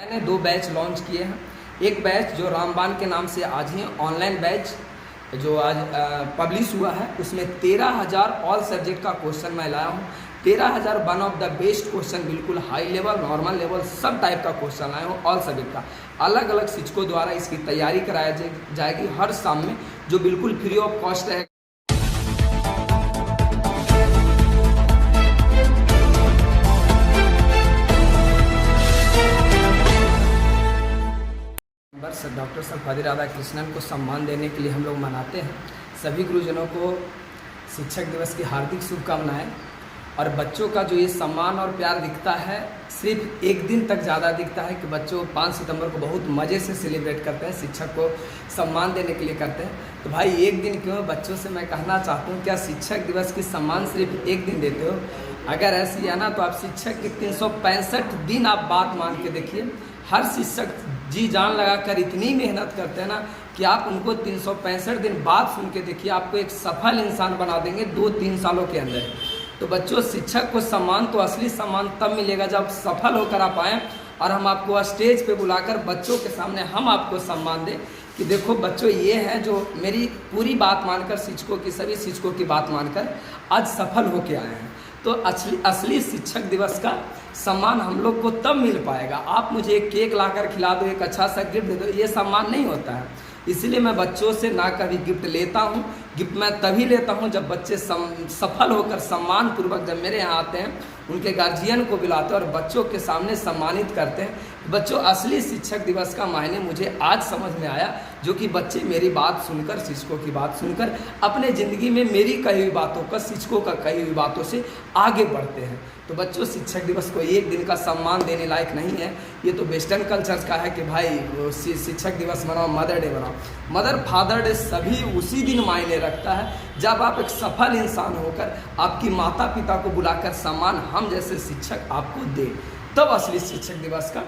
मैंने 2 batch launch किए हैं। एक बैच जो रामबाण के नाम से आज ही ऑनलाइन बैच जो आज पब्लिश हुआ है, उसमें 13,000 ऑल सब्जेक्ट का क्वेश्चन मैं लाया हूँ। 13,000 one of the best question, बिल्कुल हाई लेवल, नॉर्मल लेवल, सब टाइप का क्वेश्चन लाया हूँ ऑल सब्जेक्ट का। अलग अलग शिक्षकों द्वारा इसकी तैयारी कराया जाएगी हर शाम में, जो बिल्कुल फ्री ऑफ कॉस्ट है। वर्ष डॉक्टर सर्वपल्ली राधाकृष्णन को सम्मान देने के लिए हम लोग मनाते हैं। सभी गुरुजनों को शिक्षक दिवस की हार्दिक शुभकामनाएं। और बच्चों का जो ये सम्मान और प्यार दिखता है, सिर्फ एक दिन तक ज़्यादा दिखता है कि बच्चों 5 सितंबर को बहुत मज़े से सेलिब्रेट करते हैं, शिक्षक को सम्मान देने के लिए करते हैं। तो भाई एक दिन क्यों, बच्चों से मैं कहना चाहता हूँ, क्या शिक्षक दिवस की सम्मान सिर्फ एक दिन देते हो? अगर ऐसी है ना, तो आप शिक्षक के 365 दिन आप बात मान के देखिए। हर शिक्षक जी जान लगाकर इतनी मेहनत करते हैं ना कि आप उनको 365 दिन बात सुन के देखिए, आपको एक सफल इंसान बना देंगे 2-3 सालों के अंदर। तो बच्चों, शिक्षक को सम्मान तो असली सम्मान तब मिलेगा जब सफल होकर आप आएँ और हम आपको स्टेज पे बुलाकर बच्चों के सामने हम आपको सम्मान दें कि देखो बच्चों, ये हैं जो मेरी पूरी बात मानकर, शिक्षकों की, सभी शिक्षकों की बात मानकर आज सफल होके आए हैं। तो असली शिक्षक दिवस का सम्मान हम लोग को तब मिल पाएगा। आप मुझे एक केक लाकर खिला दो, एक अच्छा सा गिफ्ट दे दो, ये सम्मान नहीं होता है। इसलिए मैं बच्चों से ना कभी गिफ्ट लेता हूँ। गिफ्ट मैं तभी लेता हूँ जब बच्चे सफल होकर सम्मान पूर्वक जब मेरे यहाँ आते हैं, उनके गार्जियन को बुलाते हैं और बच्चों के सामने सम्मानित करते हैं। बच्चों, असली शिक्षक दिवस का मायने मुझे आज समझ में आया, जो कि बच्चे मेरी बात सुनकर, शिक्षकों की बात सुनकर अपने ज़िंदगी में मेरी कही हुई बातों का, शिक्षकों का कही हुई बातों से आगे बढ़ते हैं। तो बच्चों, शिक्षक दिवस को एक दिन का सम्मान देने लायक नहीं है। ये तो वेस्टर्न कल्चर का है कि भाई शिक्षक दिवस मनाओ, मदर डे मनाओ। मदर फादर डे सभी उसी दिन मायने रखता है जब आप एक सफल इंसान होकर आपकी माता पिता को बुलाकर सम्मान हम जैसे शिक्षक आपको दे, तब असली शिक्षक दिवस का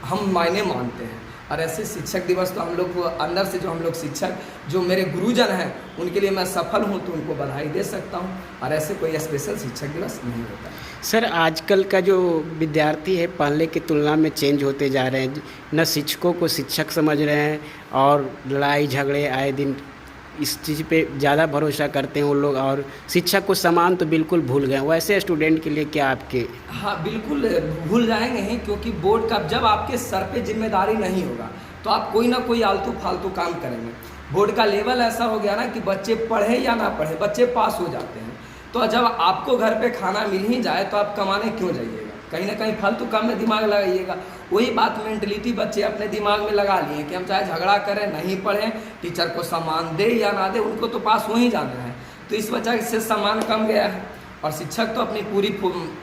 हम मायने मानते हैं। और ऐसे शिक्षक दिवस तो हम लोग को अंदर से, जो हम लोग शिक्षक, जो मेरे गुरुजन हैं, उनके लिए मैं सफल हूं तो उनको बधाई दे सकता हूं। और ऐसे कोई स्पेशल शिक्षक दिवस नहीं होता। सर, आजकल का जो विद्यार्थी है पहले की तुलना में चेंज होते जा रहे हैं। न शिक्षकों को शिक्षक समझ रहे हैं और लड़ाई झगड़े आए दिन इस चीज़ पे ज़्यादा भरोसा करते हैं वो लोग, और शिक्षक को सम्मान तो बिल्कुल भूल गए। वैसे स्टूडेंट के लिए क्या आपके? हाँ, बिल्कुल भूल जाएंगे ही, क्योंकि बोर्ड का जब आपके सर पे जिम्मेदारी नहीं होगा तो आप कोई ना कोई आलतू फालतू काम करेंगे। बोर्ड का लेवल ऐसा हो गया ना कि बच्चे पढ़े या ना पढ़े, बच्चे पास हो जाते हैं। तो जब आपको घर पे खाना मिल ही जाए तो आप कमाने क्यों जाइएगा? कहीं ना कहीं फालतू काम में दिमाग लगाइएगा। वही बात मेंटलिटी बच्चे अपने दिमाग में लगा लिए कि हम चाहे झगड़ा करें, नहीं पढ़ें, टीचर को सम्मान दे या ना दे, उनको तो पास हो ही जाना है। तो इस वजह से सम्मान कम गया है। और शिक्षक तो अपनी पूरी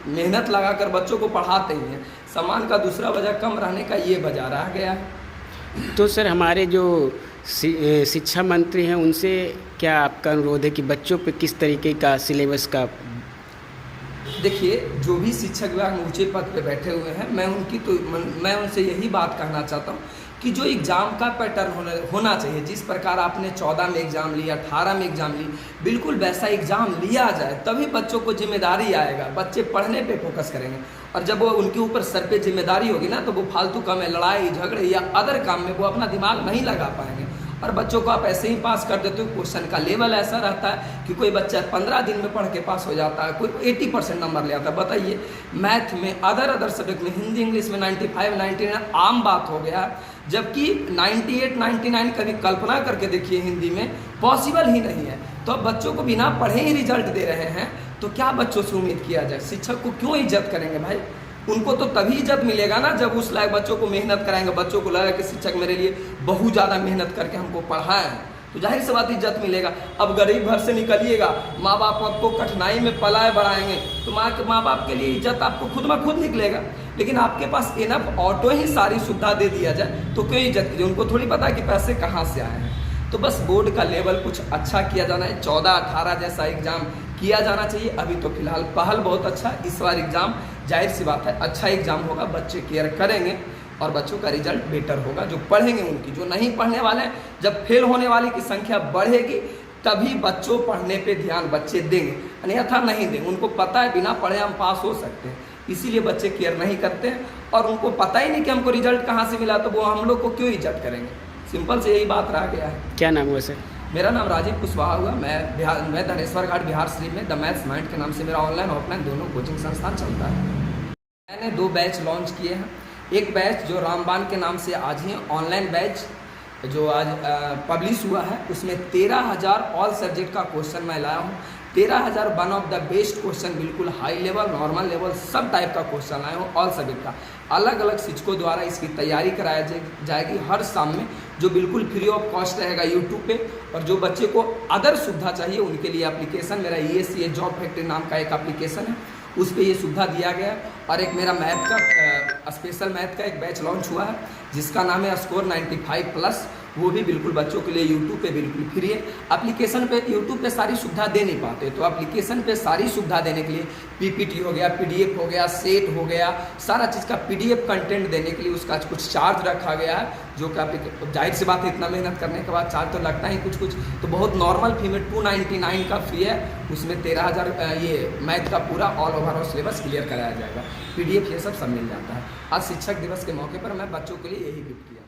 मेहनत लगाकर बच्चों को पढ़ाते ही हैं। सम्मान का दूसरा वजह कम रहने का ये वजह रह गया है। तो सर, हमारे जो शिक्षा मंत्री हैं, उनसे क्या आपका अनुरोध है कि बच्चों पे किस तरीके का सिलेबस का? देखिए, जो भी शिक्षक विभाग में ऊंचे पद पे बैठे हुए हैं, मैं उनसे यही बात कहना चाहता हूँ कि जो एग्ज़ाम का पैटर्न होना चाहिए, जिस प्रकार आपने 14 में एग्ज़ाम ली, 18 में एग्ज़ाम ली, बिल्कुल वैसा एग्ज़ाम लिया जाए, तभी बच्चों को जिम्मेदारी आएगा। बच्चे पढ़ने पे फोकस करेंगे और जब वो उनके ऊपर सर पे जिम्मेदारी होगी ना, तो वो फालतू काम में, लड़ाई झगड़े या अदर काम में वो अपना दिमाग नहीं लगा पाएंगे। और बच्चों को आप ऐसे ही पास कर देते हो। क्वेश्चन का लेवल ऐसा रहता है कि कोई बच्चा 15 दिन में पढ़ के पास हो जाता है, कोई 80% नंबर ले आता है। बताइए, मैथ में, अदर सब्जेक्ट में, हिंदी इंग्लिश में 95, 99 आम बात हो गया, जबकि 98, 99 कभी कल्पना करके देखिए, हिंदी में पॉसिबल ही नहीं है। तो अब बच्चों को बिना पढ़े ही रिजल्ट दे रहे हैं, तो क्या बच्चों से उम्मीद किया जाए? शिक्षक को क्यों इज्जत करेंगे भाई? उनको तो तभी इज्जत मिलेगा ना जब उस लायक बच्चों को मेहनत कराएंगे, बच्चों को लगेगा कि शिक्षक मेरे लिए बहुत ज़्यादा मेहनत करके हमको पढ़ाए हैं, तो जाहिर सी बात इज्जत मिलेगा। अब गरीब घर से निकलिएगा, माँ बाप आपको कठिनाई में पलाए बढ़ाएंगे, तो माँ बाप के लिए इज्जत आपको खुद ब खुद निकलेगा। लेकिन आपके पास इनफ ऑटो ही सारी सुविधा दे दिया जाए तो क्यों इज्जत कीजिए? उनको थोड़ी पता कि पैसे कहाँ से आए हैं। तो बस बोर्ड का लेवल कुछ अच्छा किया जाना है। 14-18 जैसा एग्ज़ाम किया जाना चाहिए। अभी तो फिलहाल पहल बहुत अच्छा, इस बार एग्ज़ाम जाहिर सी बात है अच्छा एग्ज़ाम होगा, बच्चे केयर करेंगे और बच्चों का रिजल्ट बेटर होगा। जो पढ़ेंगे उनकी, जो नहीं पढ़ने वाले हैं, जब फेल होने वाले की संख्या बढ़ेगी तभी बच्चों पढ़ने पे ध्यान बच्चे देंगे, अन्यथा नहीं देंगे। उनको पता है बिना पढ़े हम पास हो सकते हैं, इसीलिए बच्चे केयर नहीं करते हैं और उनको पता ही नहीं कि हमको रिजल्ट कहाँ से मिला, तो वो हम लोग को क्यों इज्जत करेंगे। सिंपल से यही बात रह गया है। क्या नाम हुआ सर? मेरा नाम राजीव कुशवाहा हुआ। मैं धनेश्वर घाट बिहार शरीफ में द मैथ्स माइंड के नाम से मेरा ऑनलाइन ऑफलाइन दोनों कोचिंग संस्थान चलता है। मैंने 2 बैच लॉन्च किए हैं। एक बैच जो रामबान के नाम से आज ही ऑनलाइन बैच जो आज पब्लिश हुआ है, उसमें 13,000 ऑल सब्जेक्ट का क्वेश्चन मैं लाया हूँ। 13,000 one of the best question, बिल्कुल हाई लेवल, नॉर्मल लेवल, सब टाइप का क्वेश्चन लाया हूँ ऑल सब्जेक्ट का। अलग अलग शिक्षकों द्वारा इसकी तैयारी कराया जाएगी हर शाम में, जो बिल्कुल फ्री ऑफ कॉस्ट रहेगा यूट्यूब पे। और जो बच्चे को अदर सुविधा चाहिए उनके लिए एप्लीकेशन मेरा ESCA जॉब फैक्ट्री नाम का एक एप्लीकेशन है, उस पर ये सुविधा दिया गया है। और एक मेरा मैथ का स्पेशल मैथ का एक बैच लॉन्च हुआ है जिसका नाम है स्कोर 95+, वो भी बिल्कुल बच्चों के लिए यूट्यूब पे बिल्कुल फ्री है। एप्लीकेशन पे यूट्यूब पे सारी सुविधा दे नहीं पाते, तो एप्लीकेशन पे सारी सुविधा देने के लिए PPT हो गया, PDF हो गया, सेट हो गया, सारा चीज़ का PDF कंटेंट देने के लिए उसका कुछ चार्ज रखा गया है, जो कि जाहिर सी बात है इतना मेहनत करने के बाद चार्ज तो लगता ही कुछ। तो बहुत नॉर्मल फी में 299 का फी है, उसमें 13,000 ये मैथ का पूरा ऑल ओवर सिलेबस क्लियर कराया जाएगा। PDF ये सब मिल जाता है। आज शिक्षक दिवस के मौके पर मैं बच्चों के लिए यही गिफ्ट किया।